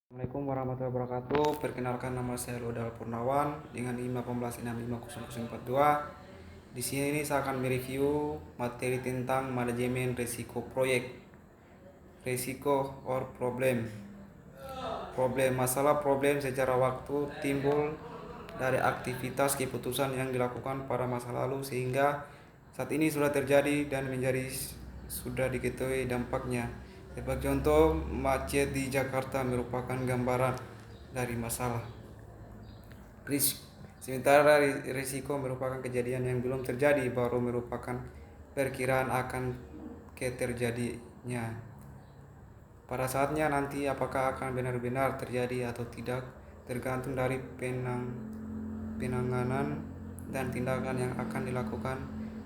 Assalamualaikum warahmatullahi wabarakatuh. Perkenalkan, nama saya Lodal Purnawan dengan NIM 18650042. Di sini saya akan mereview materi tentang manajemen risiko proyek. Risiko or problem. Masalah problem secara waktu timbul dari aktivitas keputusan yang dilakukan pada masa lalu sehingga saat ini sudah terjadi dan sudah diketahui dampaknya. Sebagai contoh, macet di Jakarta merupakan gambaran dari masalah risk. Sementara risiko merupakan kejadian yang belum terjadi, baru merupakan perkiraan akan keterjadinya. Pada saatnya nanti apakah akan benar-benar terjadi atau tidak tergantung dari penanganan dan tindakan yang akan dilakukan.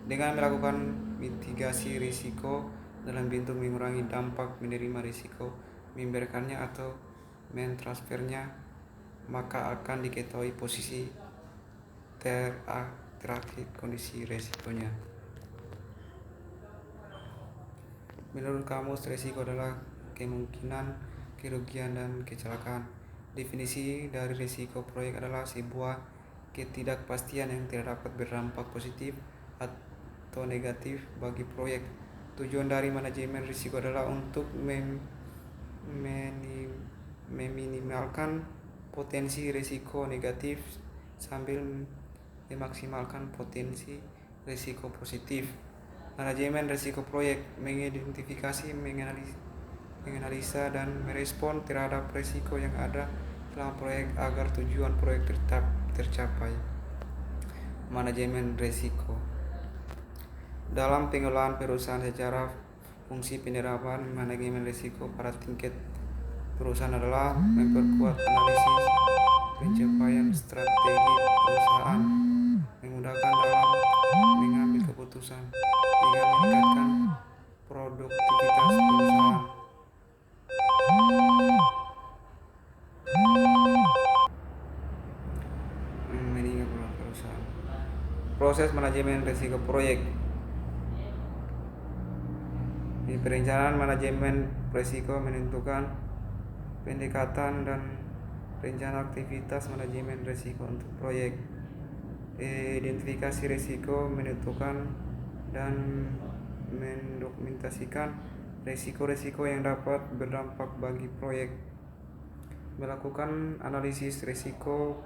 Dengan melakukan mitigasi risiko dalam bentuk mengurangi dampak menerima risiko, memberikannya atau mentransfernya, maka akan diketahui posisi terakhir kondisi risikonya. Menurut kamus, risiko adalah kemungkinan kerugian dan kecelakaan. Definisi dari risiko proyek adalah sebuah ketidakpastian yang tidak dapat berdampak positif atau negatif bagi proyek. Tujuan dari manajemen risiko adalah untuk meminimalkan potensi risiko negatif sambil memaksimalkan potensi risiko positif. Manajemen risiko proyek mengidentifikasi, menganalisa dan merespon terhadap risiko yang ada dalam proyek agar tujuan proyek tetap tercapai. Manajemen risiko dalam pengelolaan perusahaan secara fungsi penerapan manajemen risiko pada tingkat perusahaan adalah memperkuat analisis pencapaian strategi perusahaan, memudahkan dalam mengambil keputusan, hingga meningkatkan produktivitas perusahaan. Proses manajemen risiko proyek. Di perencanaan manajemen risiko menentukan pendekatan dan rencana aktivitas manajemen risiko untuk proyek. Identifikasi risiko, menentukan dan mendokumentasikan risiko-risiko yang dapat berdampak bagi proyek. Melakukan analisis risiko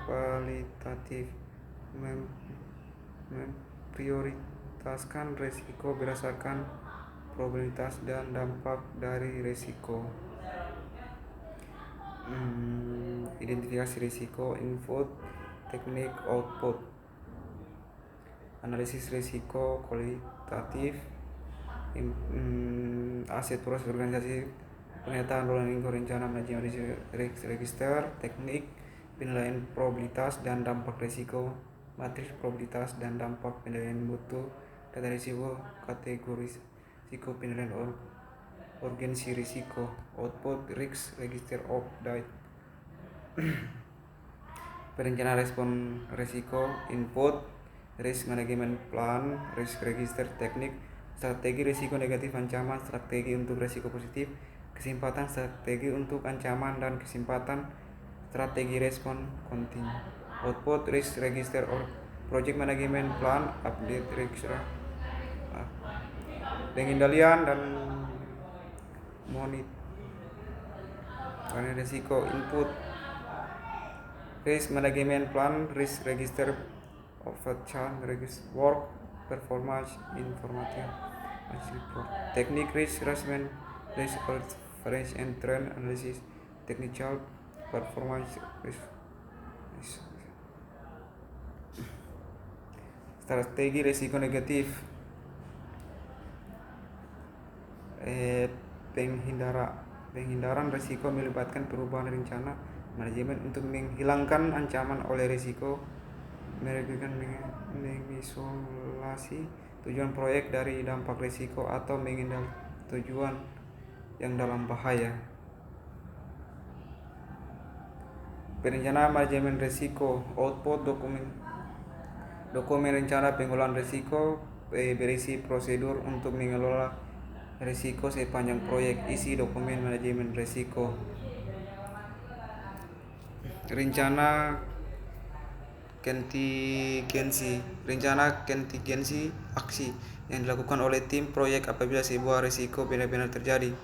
kualitatif, memprioritaskan risiko berdasarkan probabilitas dan dampak dari risiko. Identifikasi risiko, input, teknik, output. Analisis risiko kualitatif, aset proses organisasi, pernyataan rolling rencana manajemen register, teknik, penilaian probabilitas dan dampak risiko, matriks probabilitas dan dampak, penilaian mutu, data risiko, kategori risiko, penilaian urgensi risiko, output, risk register of data. Perencanaan respon risiko, input, risk management plan, risk register, teknik, strategi risiko negatif, ancaman, strategi untuk risiko positif, kesempatan, strategi untuk ancaman dan kesempatan, strategi respon kontinu. Output, risk register or project management plan, update register, pengendalian dan monitoring risiko. Input, risk management plan, risk register, overcharge, register work, performance, informative, report. Teknik, risk assessment, risk reference and trend analysis, technical performance, risk. Strategi risiko negatif, penghindaran risiko melibatkan perubahan rencana manajemen untuk menghilangkan ancaman oleh risiko, mengisolasi tujuan proyek dari dampak risiko atau menghindari tujuan yang dalam bahaya. Perencanaan manajemen risiko, output, dokumen rencana pengelolaan risiko berisi prosedur untuk mengelola Risiko sepanjang proyek. Isi dokumen manajemen risiko. Rencana kontingensi aksi yang dilakukan oleh tim proyek apabila sebuah risiko benar-benar terjadi.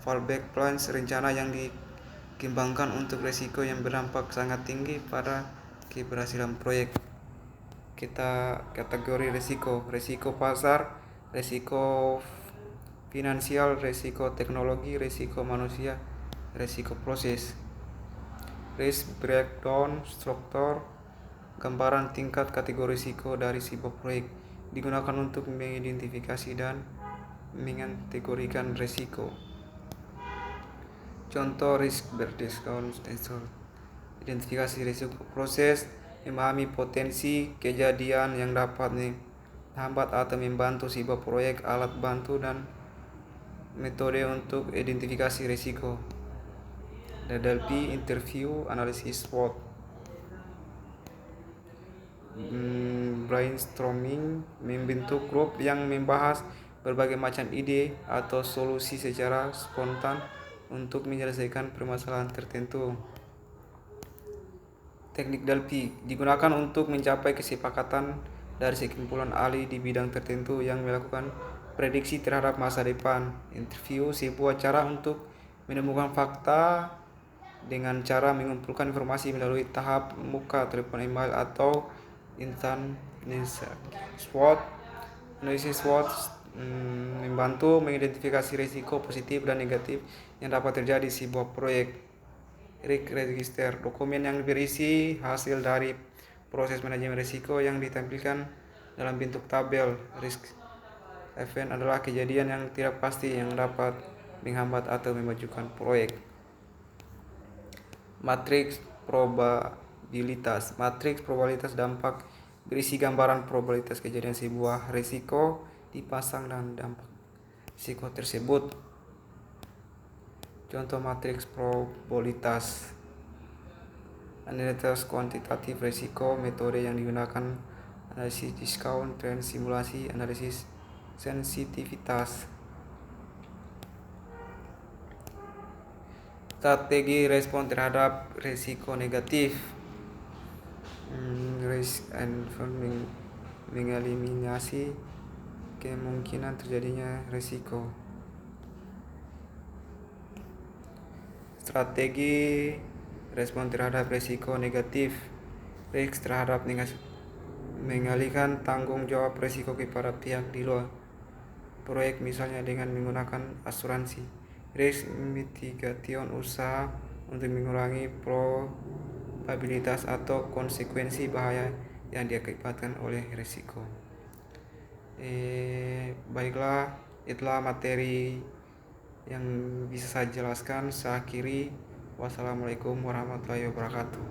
Fallback plans, rencana yang dikembangkan untuk risiko yang berdampak sangat tinggi pada keberhasilan proyek. Kita kategori risiko: risiko pasar, risiko finansial, risiko teknologi, risiko manusia, risiko proses. Risk breakdown struktur, gambaran tingkat kategori risiko dari sebuah proyek, digunakan untuk mengidentifikasi dan mengategorikan risiko. Contoh risk breakdown struktur: identifikasi risiko proses, memahami potensi kejadian yang dapat menghambat atau membantu sebuah proyek, alat bantu dan metode untuk identifikasi risiko. DLP interview analisis SWOT. Brainstorming, membentuk grup yang membahas berbagai macam ide atau solusi secara spontan untuk menyelesaikan permasalahan tertentu. Teknik DLP digunakan untuk mencapai kesepakatan dari sekumpulan ahli di bidang tertentu yang melakukan prediksi terhadap masa depan. Interview, sebuah cara untuk menemukan fakta dengan cara mengumpulkan informasi melalui tahap muka, telepon, email, atau instan. SWOT, analisis SWOT membantu mengidentifikasi risiko positif dan negatif yang dapat terjadi di sebuah proyek. Risk register, dokumen yang berisi hasil dari proses manajemen risiko yang ditampilkan dalam bentuk tabel. Risk event adalah kejadian yang tidak pasti yang dapat menghambat atau memajukan proyek. Matriks probabilitas. Matriks probabilitas dampak berisi gambaran probabilitas kejadian sebuah risiko dipasang dan dampak risiko tersebut. Contoh matriks probabilitas: analisis kuantitatif risiko, metode yang digunakan analisis diskon, tren, simulasi, analisis sensitivitas. Strategi respon terhadap risiko negatif. Risk and mengeliminasi kemungkinan terjadinya risiko. Strategi respon terhadap risiko negatif. Risk terhadap mengalihkan tanggung jawab risiko kepada pihak di luar proyek, misalnya dengan menggunakan asuransi. Risk mitigation, usaha untuk mengurangi probabilitas atau konsekuensi bahaya yang diakibatkan oleh risiko. Baiklah, itulah materi yang bisa saya jelaskan. Saya akhiri. Wassalamualaikum warahmatullahi wabarakatuh.